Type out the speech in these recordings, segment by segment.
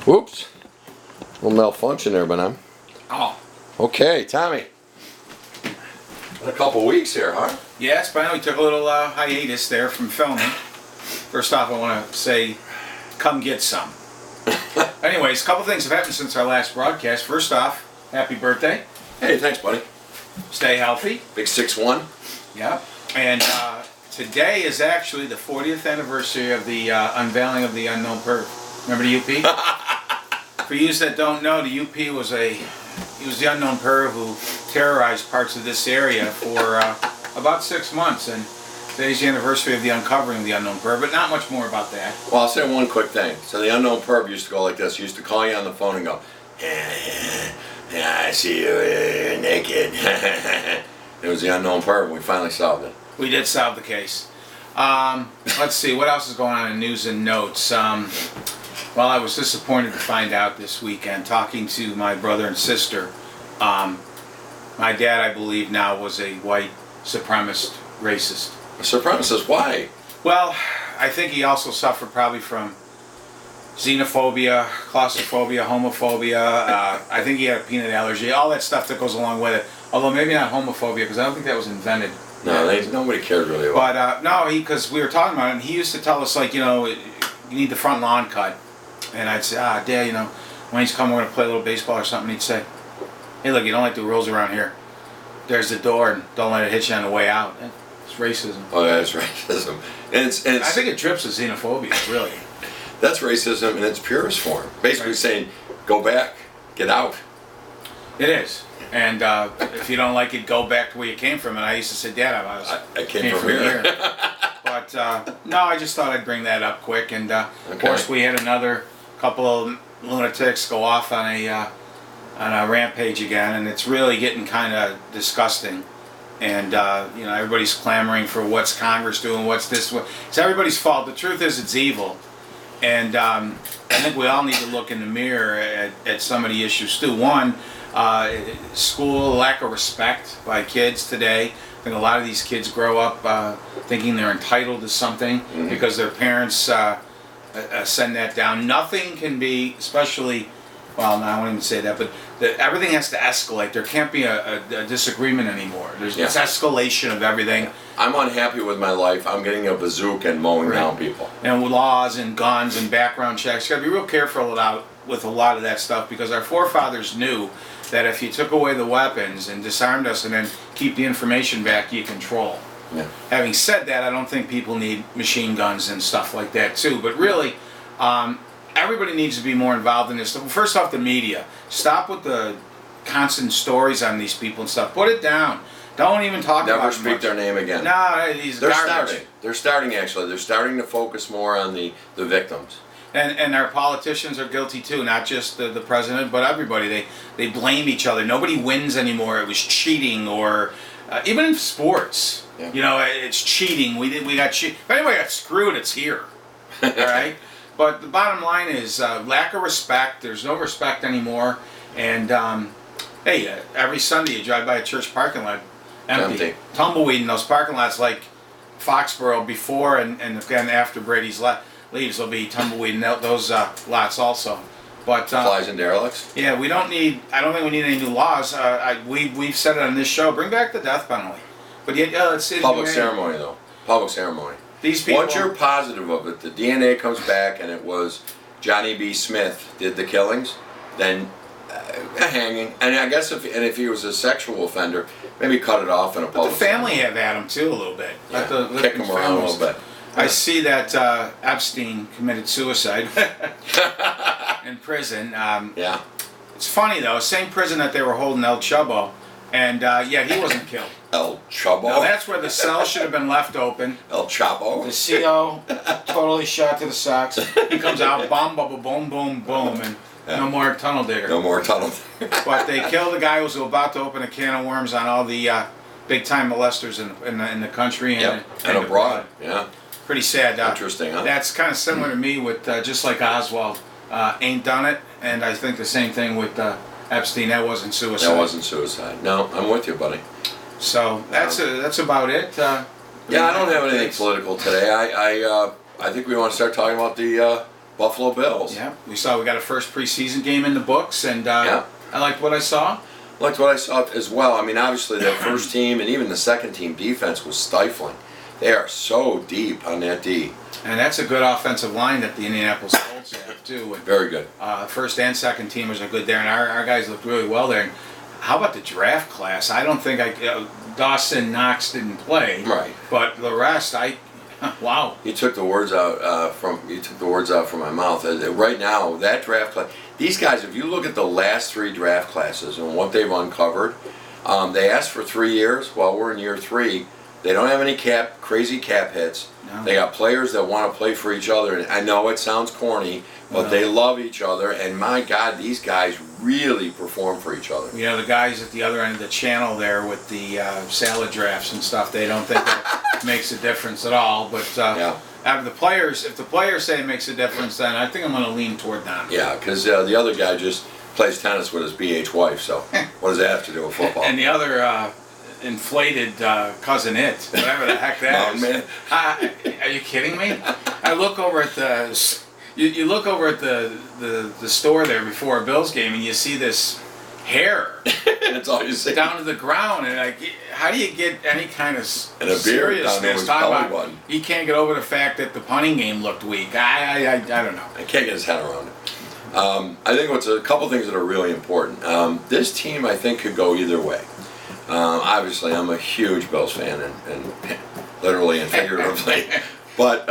Whoops. A little malfunction there, but I'm. Oh. Okay, Tommy. Been a couple weeks here, huh? Yes, but we took a little hiatus there from filming. First off, I want to say, come get some. Anyways, a couple things have happened since our last broadcast. First off, happy birthday. Hey, thanks, buddy. Stay healthy. Big 6'1". Yeah. And today is actually the 40th anniversary of the unveiling of the Unknown Perv. Remember the UP? For you that don't know, the UP was the Unknown Perv who terrorized parts of this area for about 6 months, and today's the anniversary of the uncovering of the Unknown Perv, but not much more about that. Well, I'll say one quick thing. So the Unknown Perv used to go like this. He used to call you on the phone and go, yeah, I see you, you're naked. It was the Unknown Perv. We finally solved it. We did solve the case. Let's see, what else is going on in news and notes? Well, I was disappointed to find out this weekend, talking to my brother and sister. My dad, I believe now, was a white supremacist racist. A supremacist? Why? Well, I think he also suffered probably from xenophobia, claustrophobia, homophobia. I think he had a peanut allergy, all that stuff that goes along with it. Although maybe not homophobia, because I don't think that was invented. No, nobody cared really about it. But no, because we were talking about it, and he used to tell us, like, you need the front lawn cut. And I'd say, Dad, when he's coming, we're going to play a little baseball or something. He'd say, hey, look, you don't like the rules around here. There's the door, and don't let it hit you on the way out. It's racism. Oh, yeah, it's racism. And it's I think it drips with xenophobia, really. That's racism in its purest form. Basically saying, go back, get out. It is. And if you don't like it, go back to where you came from. And I used to say, Dad, I came from here. But no, I just thought I'd bring that up quick. And of course, we had another couple of lunatics go off on a rampage again, and it's really getting kind of disgusting. And everybody's clamoring for what's Congress doing, what's this. It's everybody's fault. The truth is, it's evil. And I think we all need to look in the mirror at some of the issues too. One, school, lack of respect by kids today. I think a lot of these kids grow up thinking they're entitled to something because their parents send that down. Nothing can be, especially, well, no, I won't even say that, but everything has to escalate. There can't be a disagreement anymore. There's this escalation of everything. I'm unhappy with my life. I'm getting a bazooka and mowing down people. And with laws and guns and background checks, you got to be real careful with a lot of that stuff, because our forefathers knew that if you took away the weapons and disarmed us and then keep the information back, you control. Yeah. Having said that, I don't think people need machine guns and stuff like that too. But really, everybody needs to be more involved in this. First off, the media. Stop with the constant stories on these people and stuff. Put it down. Don't even talk about it. Never speak their name again. No, they're starting. They're starting, actually. They're starting to focus more on the victims. And our politicians are guilty too, not just the president, but everybody. They blame each other. Nobody wins anymore. It was cheating, or even in sports. Yeah. It's cheating. We got cheated. If anybody got screwed, it's here. All right? But the bottom line is lack of respect. There's no respect anymore. And hey, every Sunday you drive by a church parking lot, empty. Tumbleweed in those parking lots, like Foxborough before and again after Brady's leaves, will be tumbleweed in those lots also. But flies and derelicts. Yeah, I don't think we need any new laws. We've said it on this show. Bring back the death penalty. But yet, it's public ceremony though. Public ceremony. These people. Once you're positive of it, the DNA comes back, and it was Johnny B. Smith did the killings, then a hanging. And I guess if he was a sexual offender, maybe cut it off in a public. But the family have at him too a little bit. Yeah. Kick him around a little bit. I see that Epstein committed suicide in prison. Yeah. It's funny though, same prison that they were holding El Chubbo, and yet he wasn't killed. El Chubbo? Now that's where the cell should have been left open. El Chapo? The CO totally shot to the socks. He comes out, boom, boom, boom, boom, boom, and no more tunnel digger. No more tunnel digger. But they killed the guy who was about to open a can of worms on all the big-time molesters in the country and abroad. Yeah. Pretty sad. Interesting, huh? That's kind of similar to me with just like Oswald. Ain't done it, and I think the same thing with Epstein. That wasn't suicide. That wasn't suicide. No, I'm with you, buddy. So that's about it. Yeah, I don't have anything political today. I think we want to start talking about the Buffalo Bills. Yeah, we got a first preseason game in the books, and Yeah. I liked what I saw. Liked what I saw as well. I mean, obviously that first team and even the second team defense was stifling. They are so deep on that D. And that's a good offensive line that the Indianapolis Colts have too. And, Very good. first and second teamers are good there, and our guys looked really well there. And how about the draft class? I don't think Dawson Knox didn't play, Right. but the rest, wow. You took the words out from my mouth. Right now, that draft class. These guys, if you look at the last 3 draft classes and what they've uncovered, they asked for 3 years. Well, we're in year 3. They don't have any crazy cap hits. No. They got players that want to play for each other. And I know it sounds corny, but No. they love each other. And my God, these guys really perform for each other. You know, the guys at the other end of the channel there with the salad drafts and stuff, they don't think it makes a difference at all. But Yeah. if the players say it makes a difference, then I think I'm going to lean toward them. Yeah, because the other guy just plays tennis with his BH wife. So what does that have to do with football? And the other inflated cousin, whatever the heck that Mountain is. Man. Are you kidding me? I look over at you look over at the store there before a Bills game, and you see this hair That's all you see. down to the ground, and like, how do you get any kind of And a beard down to seriousness? his Talk belly about button. he can't get over the fact that the punting game looked weak. I don't know. I can't get his head around it. I think what's a couple things that are really important. This team, I think, could go either way. Obviously, I'm a huge Bills fan, and literally and figuratively. But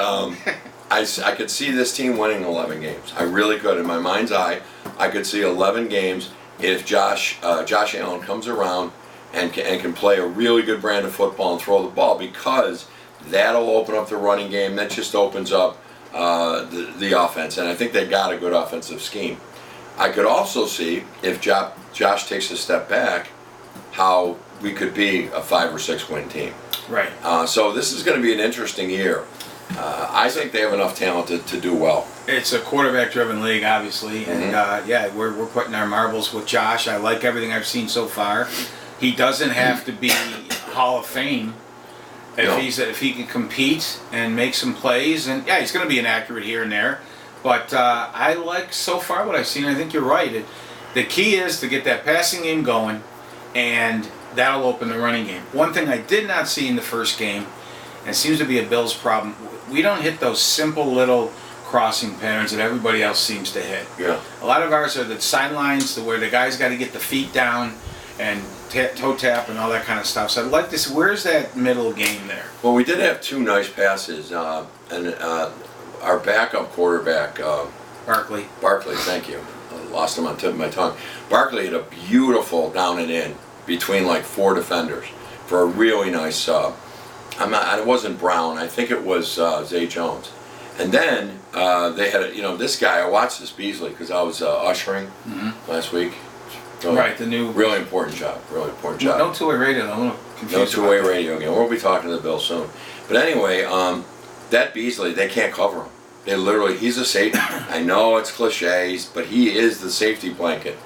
I could see this team winning 11 games. I really could. In my mind's eye, I could see 11 games if Josh Allen comes around and can play a really good brand of football and throw the ball, because that'll open up the running game. That just opens up the offense, and I think they got a good offensive scheme. I could also see if Josh takes a step back, how we could be a 5 or 6 win team. Right. So this is going to be an interesting year. I think they have enough talent to do well. It's a quarterback-driven league, obviously, and yeah, we're putting our marbles with Josh. I like everything I've seen so far. He doesn't have to be Hall of Fame if he can compete and make some plays, and yeah, he's going to be inaccurate here and there. But I like so far what I've seen. I think you're right. The key is to get that passing game going, and that'll open the running game. One thing I did not see in the first game, and it seems to be a Bills problem, we don't hit those simple little crossing patterns that everybody else seems to hit. Yeah. A lot of ours are the sidelines to where the guys got to get the feet down and toe tap and all that kind of stuff. So I'd like to see, where's that middle game there? Well, we did have 2 nice passes, and our backup quarterback, Barkley. Barkley, thank you. I lost him on the tip of my tongue. Barkley had a beautiful down and in between like 4 defenders for a really nice. It wasn't Brown. I think it was Zay Jones. And then they had this guy. I watched this Beasley because I was ushering last week. So Right, the new. Really important job. Really important job. No two-way radio. I'm a little confused. No two-way about that. radio again. We'll be talking to the Bills soon. But anyway, that Beasley, they can't cover him. They literally, he's a safety. I know it's cliches, but he is the safety blanket.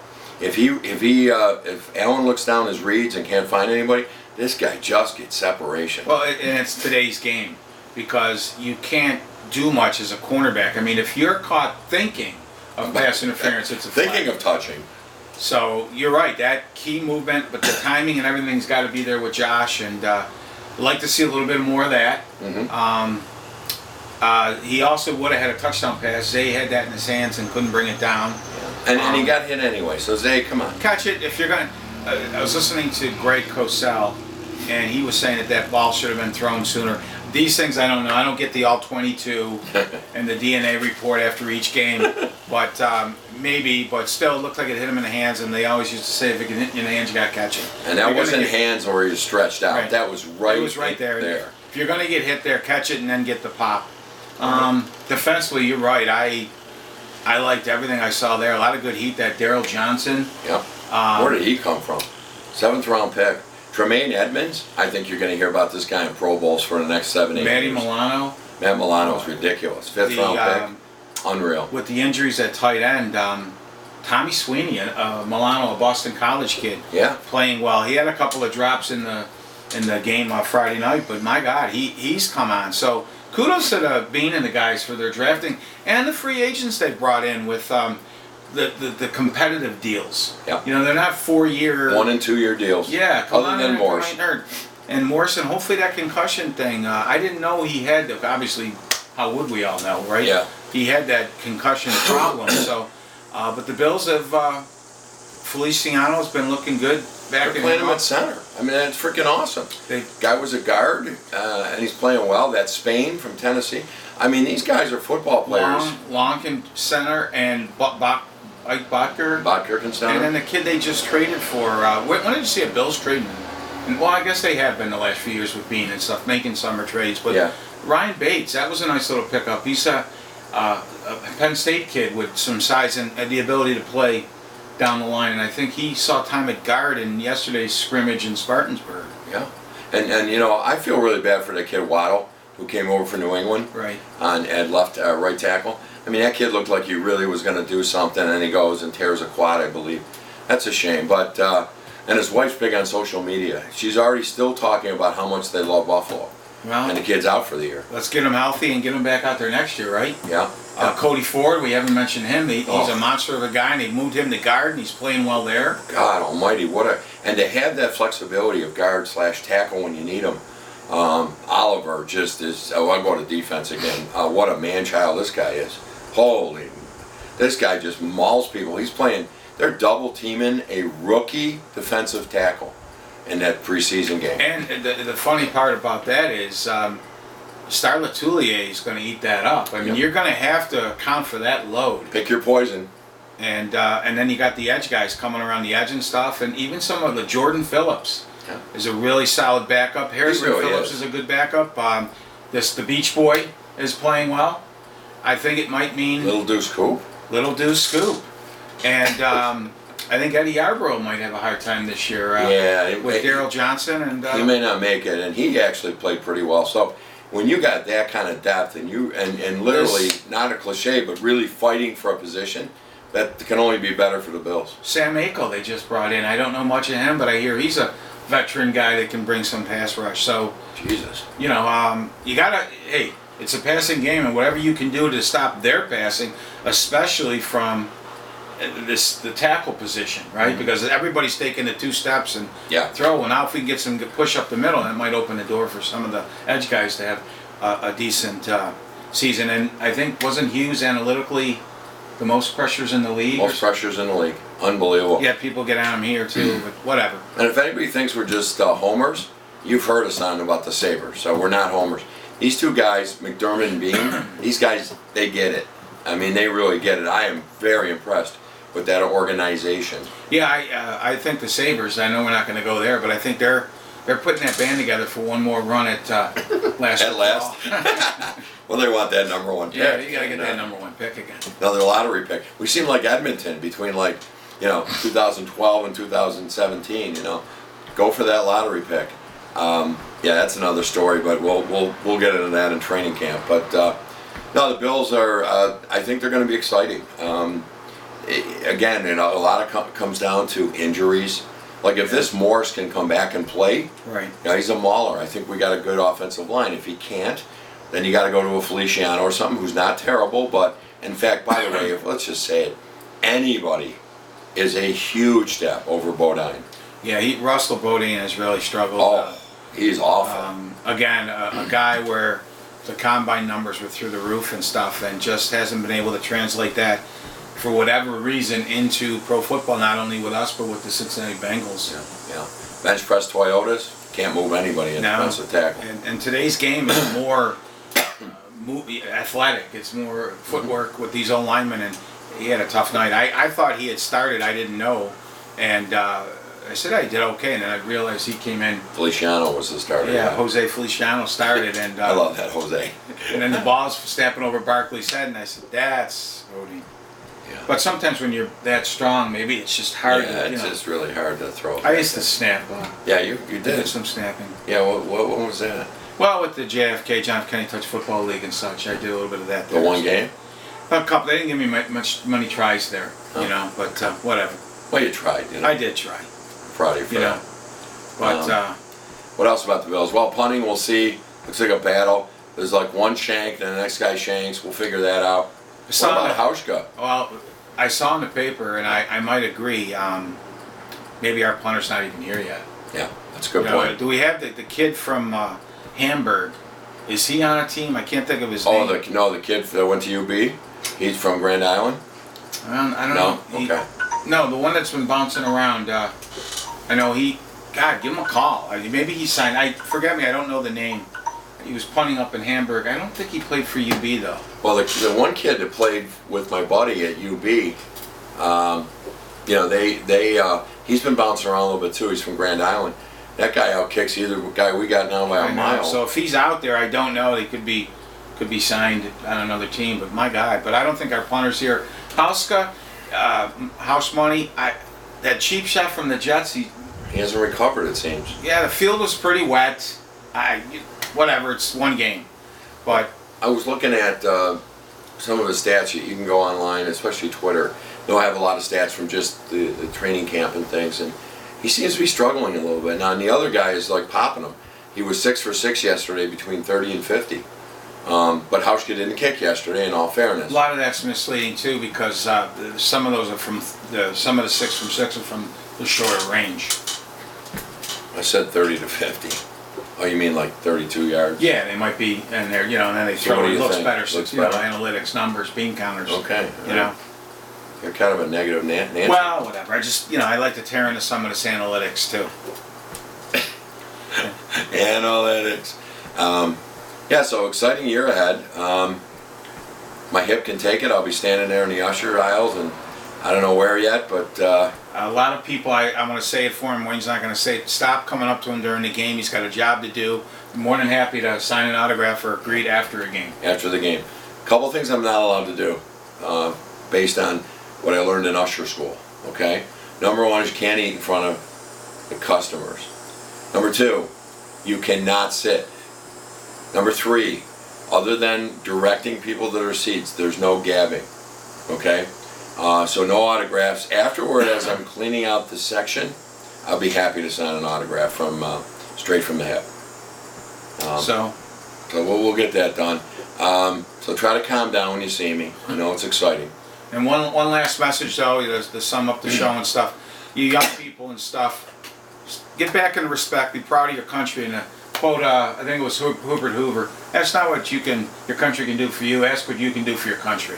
If Allen looks down his reads and can't find anybody, this guy just gets separation. Well, and it's today's game because you can't do much as a cornerback. I mean, if you're caught thinking of pass interference, it's a flag. Thinking of touching. So you're right, that key movement, but the timing and everything's got to be there with Josh, and I'd like to see a little bit more of that. He also would have had a touchdown pass. Zay had that in his hands and couldn't bring it down. And he got hit anyway, so Zay, come on. Catch it if you're going to... I was listening to Greg Cosell, and he was saying that ball should have been thrown sooner. These things I don't know. I don't get the all-22 and the DNA report after each game, but maybe. But still, it looked like it hit him in the hands, and they always used to say if it can hit you in the hands, you got to catch it. And that wasn't hands or he was stretched out. Right. That was right, It was right there. there. If you're going to get hit there, catch it and then get the pop. Defensively, you're right. I liked everything I saw there. A lot of good heat. That Daryl Johnson. Yep. Where did he come from? 7th round pick. Tremaine Edmonds. I think you're going to hear about this guy in Pro Bowls for the next 7-8 years. Matty Milano. Matt Milano is ridiculous. 5th round pick. Unreal. With the injuries at tight end, Tommy Sweeney, Milano, a Boston College kid, Yeah. playing well. He had a couple of drops in the game on Friday night, but my God, he's come on. So kudos to Bean and the guys for their drafting and the free agents they've brought in with the competitive deals. Yeah. You know, they're not 4-year. 1 and 2 year deals. Yeah, come Other on than in, Morse. come on in. And Morrison, hopefully that concussion thing. I didn't know he had. Obviously, how would we all know, right? Yeah. He had that concussion problem. So, but the Bills have. Feliciano's been looking good back They're in playing him at center. I mean, that's freaking awesome. Guy was a guard, and he's playing well. That's Spain from Tennessee. I mean, these guys are football players. Long in center and Ike Botker. Botker can center. And then the kid they just traded for. When did you see a Bills trading? And, well, I guess they have been the last few years with Bean and stuff, making summer trades. But yeah. Ryan Bates, that was a nice little pickup. He's a Penn State kid with some size and the ability to play down the line, and I think he saw time at guard in yesterday's scrimmage in Spartansburg. Yeah, and you know, I feel really bad for that kid Waddle, who came over for New England, right, and left right tackle. I mean, that kid looked like he really was going to do something, and he goes and tears a quad, I believe. That's a shame. But and his wife's big on social media. She's already still talking about how much they love Buffalo. Well, and the kid's out for the year. Let's get him healthy and get him back out there next year, right? Yeah. Cody Ford, we haven't mentioned him. He's a monster of a guy, and they moved him to guard, and he's playing well there. God Almighty, and to have that flexibility of guard / tackle when you need him. Oliver just is. Oh, I'll go to defense again. What a man-child this guy is. Holy, this guy just mauls people. He's playing. They're double teaming a rookie defensive tackle in that preseason game. And the funny part about that is. Star Latulier is going to eat that up. I mean, you're going to have to account for that load. Pick your poison. And then you got the edge guys coming around the edge and stuff, and even some of the Jordan Phillips is a really solid backup. Harrison really Phillips is a good backup. The Beach Boy is playing well. I think it might mean Little Deuce Coupe. Little Deuce Scoop. And I think Eddie Yarbrough might have a hard time this year with Daryl Johnson. And he may not make it, and he actually played pretty well. So when you got that kind of depth and literally, not a cliche, but really fighting for a position, that can only be better for the Bills. Sam Akel they just brought in. I don't know much of him, but I hear he's a veteran guy that can bring some pass rush. So, Jesus. You know, you got to, hey, it's a passing game, and whatever you can do to stop their passing, especially from the tackle position, right? Mm-hmm. Because everybody's taking the 2 steps and throw. And now if we can get some push up the middle, that might open the door for some of the edge guys to have a decent season. And I think wasn't Hughes analytically the most pressures in the league? Most pressures in the league. Unbelievable. Yeah, people get on him here too, but whatever. And if anybody thinks we're just homers, you've heard us on about the Sabres, so we're not homers. These 2 guys, McDermott and Bean, these guys, they get it. I mean, they really get it. I am very impressed with that organization. Yeah, I think the Sabres, I know we're not going to go there, but I think they're putting that band together for one more run at last. At last? Well, they want that #1 pick. Yeah, you got to get that #1 pick again. Another lottery pick. We seem like Edmonton between 2012 and 2017, Go for that lottery pick. Yeah, that's another story, but we'll get into that in training camp. But no, the Bills are, I think they're going to be exciting. Again, a lot of comes down to injuries. Like if this Morse can come back and play, right? He's a mauler. I think we got a good offensive line. If he can't, then you got to go to a Feliciano or something who's not terrible. But in fact, by the way, let's just say it, anybody is a huge step over Bodine. Yeah, Russell Bodine has really struggled. Oh, he's awful. Again, a guy where the combine numbers were through the roof and stuff, and just hasn't been able to translate that for whatever reason into pro football, not only with us but with the Cincinnati Bengals. Yeah. Bench press Toyotas, can't move anybody in defensive tackle. And today's game is more athletic. It's more footwork with these old linemen, and he had a tough night. I thought he had started. I didn't know, and I said I did okay, and then I realized he came in. Feliciano was the starter. Yeah, Jose Feliciano started, and I love that Jose. And then the ball's snapping over Barkley's head, and I said, "That's Bodie." Yeah. But sometimes when you're that strong, maybe it's just hard. Yeah, it's just really hard to throw. I used to snap. Yeah, you did. I did some snapping. Yeah, what was that? Well, with the JFK, John F. Kennedy Touch Football League and such, I did a little bit of that. The one game? A couple. They didn't give me much many tries there, but whatever. Well, you tried, I did try. Proud of you for that. But what else about the Bills? Well, punting, we'll see. Looks like a battle. There's like one shank, and the next guy shanks. We'll figure that out. What about Hauschka? Well, I saw in the paper, and I might agree. Maybe our punter's not even here yet. Yeah, that's a good point. Do we have the kid from Hamburg? Is he on a team? I can't think of his Oh, name. the kid that went to UB. He's from Grand Island. I don't know. Okay. No, the one that's been bouncing around. I know he. God, give him a call. Maybe he signed. Forget me. I don't know the name. He was punting up in Hamburg. I don't think he played for UB though. Well, the one kid that played with my buddy at UB, he's been bouncing around a little bit too. He's from Grand Island. That guy outkicks either guy we got now by a mile. So if he's out there, I don't know. He could be signed on another team. But my God, but I don't think our punter's here. Hauschka, house money. That cheap shot from the Jets. He hasn't recovered, it seems. Yeah, the field was pretty wet. Whatever, it's one game. But I was looking at some of his stats. You can go online, especially Twitter. They'll have a lot of stats from just the training camp and things. And he seems to be struggling a little bit. Now, and the other guy is like popping him. He was 6 for 6 yesterday between 30 and 50. But Hauschka didn't kick yesterday, in all fairness. A lot of that's misleading, too, because some of those are from some of the 6 from 6 are from the shorter range. I said 30 to 50. Oh, you mean like 32 yards? Yeah, they might be in there, and then they So throw what do it. you Looks think? better, Looks so, better? analytics, numbers, bean counters. Okay. You're kind of a negative Nancy. Well, whatever. I just, I like to tear into some of this analytics, too. Analytics. So exciting year ahead. My hip can take it. I'll be standing there in the usher aisles, and I don't know where yet, but a lot of people, I'm going to say it for him. Wayne's not going to say it. Stop coming up to him during the game. He's got a job to do. I'm more than happy to sign an autograph or a greet after a game. After the game. A couple things I'm not allowed to do based on what I learned in usher school. Okay? Number one is you can't eat in front of the customers. Number two, you cannot sit. Number three, other than directing people to their seats, there's no gabbing. Okay? So no autographs. Afterward, as I'm cleaning out the section, I'll be happy to sign an autograph from straight from the hip. So we'll get that done. So try to calm down when you see me. I know it's exciting. And one last message, though, to sum up the show and stuff. You young people and stuff, get back in respect. Be proud of your country. And quote, I think it was Hubert Hoover. That's not what your country can do for you. Ask what you can do for your country.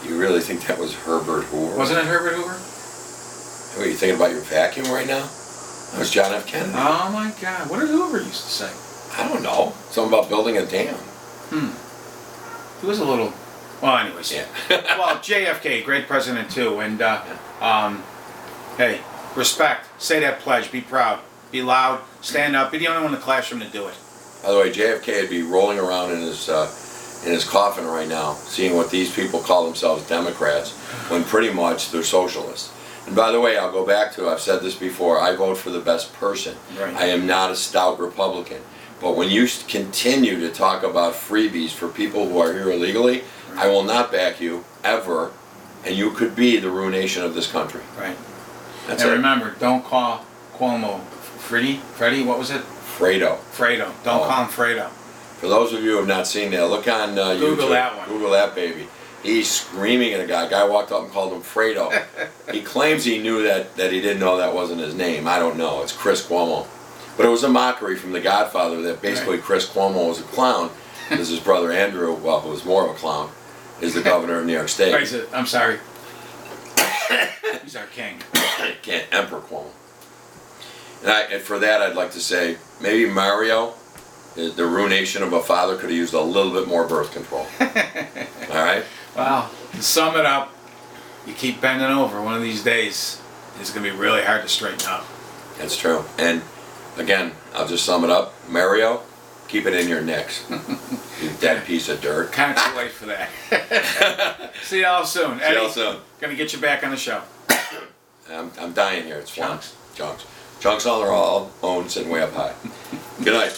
You really think that was Herbert Hoover? Wasn't it Herbert Hoover? What, are you thinking about your vacuum right now? That was John F. Kennedy. Oh my God! What did Hoover used to say? I don't know. Something about building a dam. He was a little. Well, anyways. Yeah. Well, JFK, great president too, and hey, respect. Say that pledge. Be proud. Be loud. Stand up. Be the only one in the classroom to do it. By the way, JFK would be rolling around in his coffin right now, seeing what these people call themselves Democrats, when pretty much they're socialists. And by the way, I'll go back to, I've said this before, I vote for the best person. Right. I am not a stout Republican. But when you continue to talk about freebies for people who are here illegally, right, I will not back you, ever, and you could be the ruination of this country. Right. That's and it. remember, don't call Cuomo Freddie, what was it? Fredo. Don't call him Fredo. For those of you who have not seen that, look on YouTube. Google that one. Google that baby. He's screaming at a guy. A guy walked up and called him Fredo. He claims he knew that he didn't know that wasn't his name. I don't know. It's Chris Cuomo. But it was a mockery from The Godfather that basically Chris Cuomo was a clown, because his brother Andrew, well, who was more of a clown, is the governor of New York State. I'm sorry. He's our king. Emperor Cuomo. And for that, I'd like to say, maybe Mario, the ruination of a father, could have used a little bit more birth control. All right? Well, to sum it up, you keep bending over. One of these days, it's going to be really hard to straighten up. That's true. And again, I'll just sum it up. Mario, keep it in your nicks. You dead piece of dirt. Kind of too late for that. See y'all soon. See y'all soon. Going to get you back on the show. I'm dying here. It's fun. Chunks. Chunks. Chunks on their all own, sitting way up high. Good night.